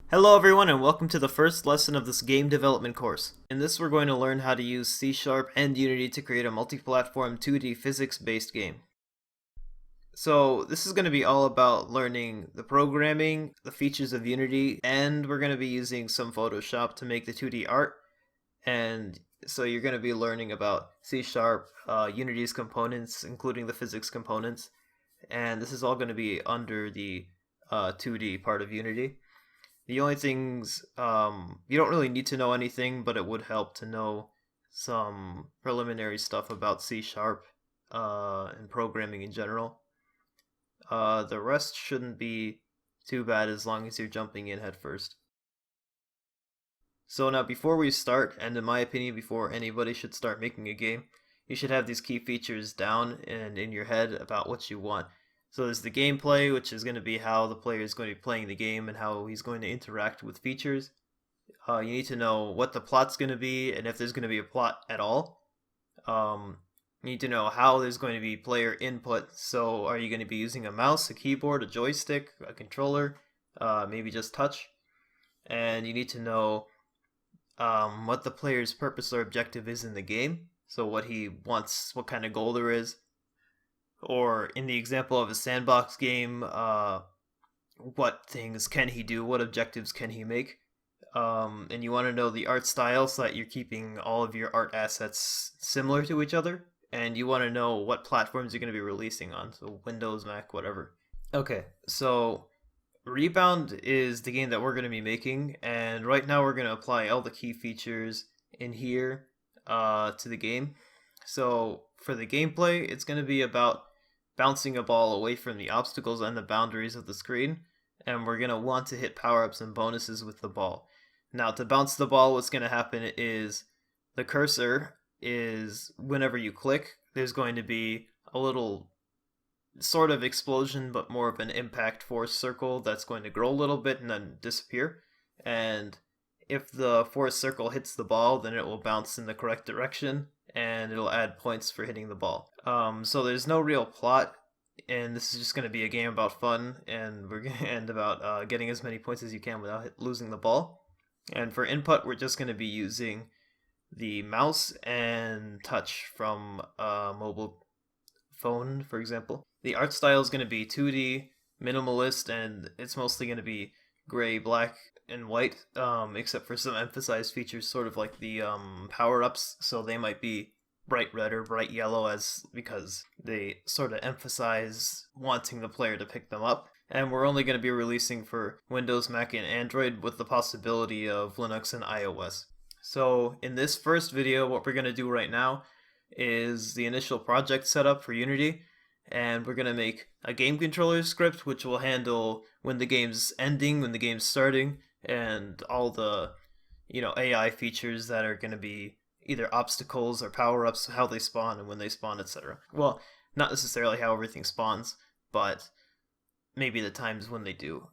Hello everyone and welcome to the first lesson of this game development course. In this we're going to learn how to use C# and Unity to create a multi-platform 2D physics-based game. So this is going to be all about learning the programming, the features of Unity, and we're going to be using some Photoshop to make the 2D art. And so you're going to be learning about C#, Unity's components, including the physics components, and this is all going to be under the 2D part of Unity. The only things, you don't really need to know anything, but it would help to know some preliminary stuff about C# and programming in general. The rest shouldn't be too bad as long as you're jumping in head first. So now before we start, and in my opinion before anybody should start making a game, you should have these key features down and in your head about what you want. So there's the gameplay, which is going to be how the player is going to be playing the game and how he's going to interact with features. You need to know what the plot's going to be and if there's going to be a plot at all. You need to know how there's going to be player input. So are you going to be using a mouse, a keyboard, a joystick, a controller, maybe just touch? And you need to know what the player's purpose or objective is in the game. So what he wants, what kind of goal there is. Or in the example of a sandbox game, what things can he do, what objectives can he make. And you want to know the art style so that you're keeping all of your art assets similar to each other. And you want to know what platforms you're going to be releasing on, so Windows, Mac, whatever. Okay, so Rebound is the game that we're going to be making, and right now we're going to apply all the key features in here to the game. So for the gameplay, it's going to be about bouncing a ball away from the obstacles and the boundaries of the screen, and we're going to want to hit power-ups and bonuses with the ball. Now to bounce the ball, what's going to happen is the cursor is, whenever you click, there's going to be a little sort of explosion, but more of an impact force circle that's going to grow a little bit and then disappear. And if the force circle hits the ball, then it will bounce in the correct direction, and it'll add points for hitting the ball. So there's no real plot, and this is just going to be a game about fun, and about getting as many points as you can without losing the ball. And for input, we're just going to be using the mouse and touch from a mobile phone, for example. The art style is going to be 2D, minimalist, and it's mostly going to be gray, black, and white, except for some emphasized features, sort of like the power-ups, so they might be bright red or bright yellow because they sort of emphasize wanting the player to pick them up. And we're only going to be releasing for Windows, Mac, and Android with the possibility of Linux and iOS. So in this first video, what we're going to do right now is the initial project setup for Unity, and we're going to make a game controller script which will handle when the game's ending, when the game's starting, and all the AI features that are going to be either obstacles or power-ups, how they spawn and when they spawn, etc. Well, not necessarily how everything spawns, but maybe the times when they do.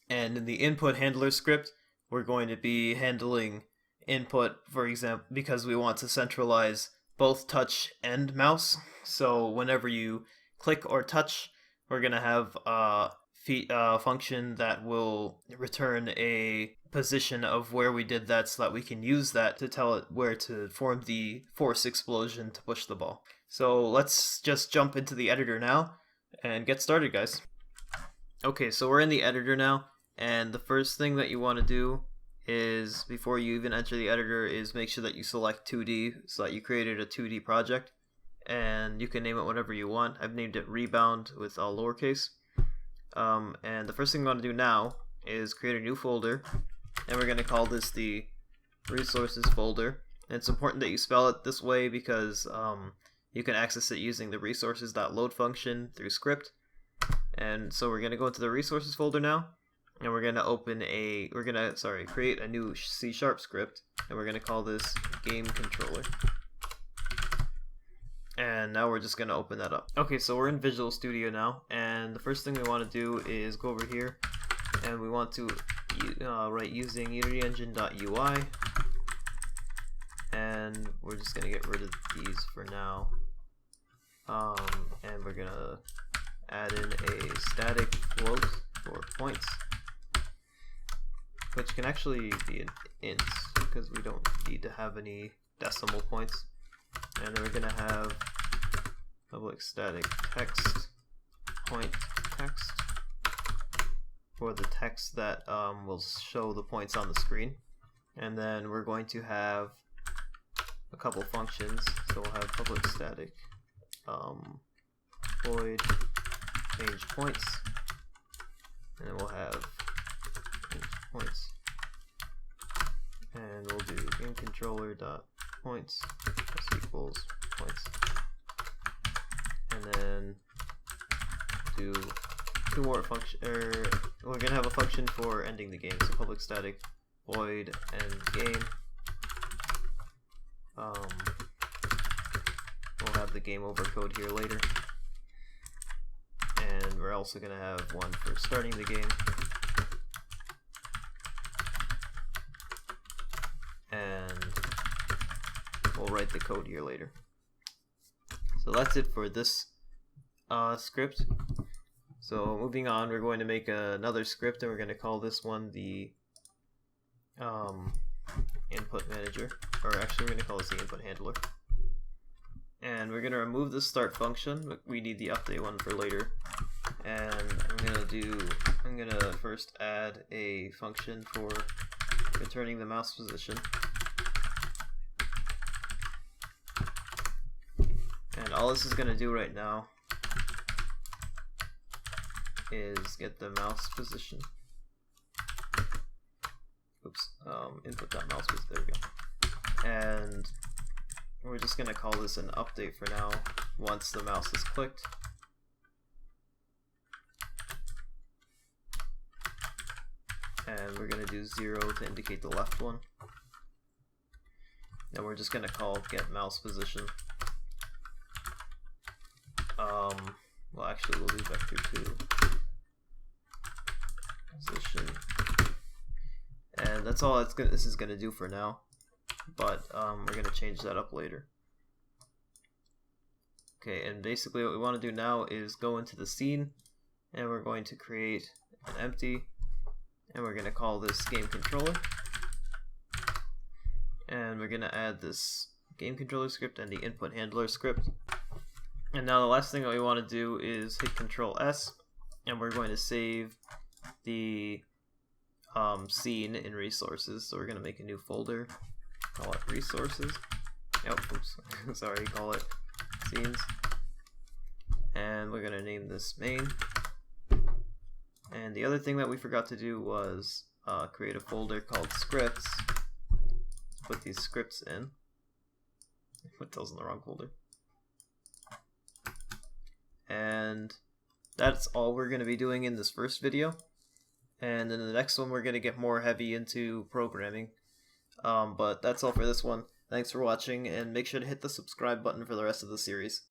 And in the input handler script, we're going to be handling input, for example, because we want to centralize both touch and mouse. So whenever you click or touch, we're going to have a function that will return a position of where we did that, so that we can use that to tell it where to form the force explosion to push the ball. So let's just jump into the editor now and get started, guys. Okay, so we're in the editor now, and the first thing that you want to do is, before you even enter the editor, is make sure that you select 2D, so that you created a 2D project, and you can name it whatever you want. I've named it Rebound with all lowercase. And the first thing we want to do now is create a new folder, and we're going to call this the resources folder. And it's important that you spell it this way because you can access it using the resources.load function through script. And so we're going to go into the resources folder now, and we're going to create a new C# script, and we're going to call this game controller. And now we're just going to open that up. Okay, so we're in Visual Studio now, and the first thing we want to do is go over here, and we want to write using unityengine.ui, and we're just going to get rid of these for now. And we're going to add in a static float for points. which can actually be an int because we don't need to have any decimal points. And then we're going to have public static text point text for the text that will show the points on the screen. And then we're going to have a couple functions. So we'll have public static void change points, and then we'll have change points, and we'll do game controller dot points equals points, and then do two more function. We're gonna have a function for ending the game. So public static void end game. We'll have the game over code here later, and we're also gonna have one for starting the game, and we'll write the code here later. So that's it for this script. So moving on, we're going to make another script, and we're going to call this one the input manager, or actually we're going to call this the input handler. And we're going to remove the start function, but we need the update one for later. And I'm going to first add a function for returning the mouse position. And all this is going to do right now is get the mouse position. Oops, input.mouse position, there we go. And we're just going to call this an update for now once the mouse is clicked. And we're going to do 0 to indicate the left one. And we're just going to call get mouse position. Well, actually, we'll do vector2 position, and that's all this is going to do for now. But we're going to change that up later. Okay, and basically what we want to do now is go into the scene, and we're going to create an empty, and we're going to call this game controller, and we're going to add this game controller script and the input handler script. And now the last thing that we want to do is hit Control S, and we're going to save the scene in resources. So we're going to make a new folder, call it resources. Oops, sorry, call it scenes. And we're going to name this main. And the other thing that we forgot to do was create a folder called scripts. Put these scripts in. Put those in the wrong folder. And that's all we're going to be doing in this first video. And in the next one, we're going to get more heavy into programming. But that's all for this one. Thanks for watching, and make sure to hit the subscribe button for the rest of the series.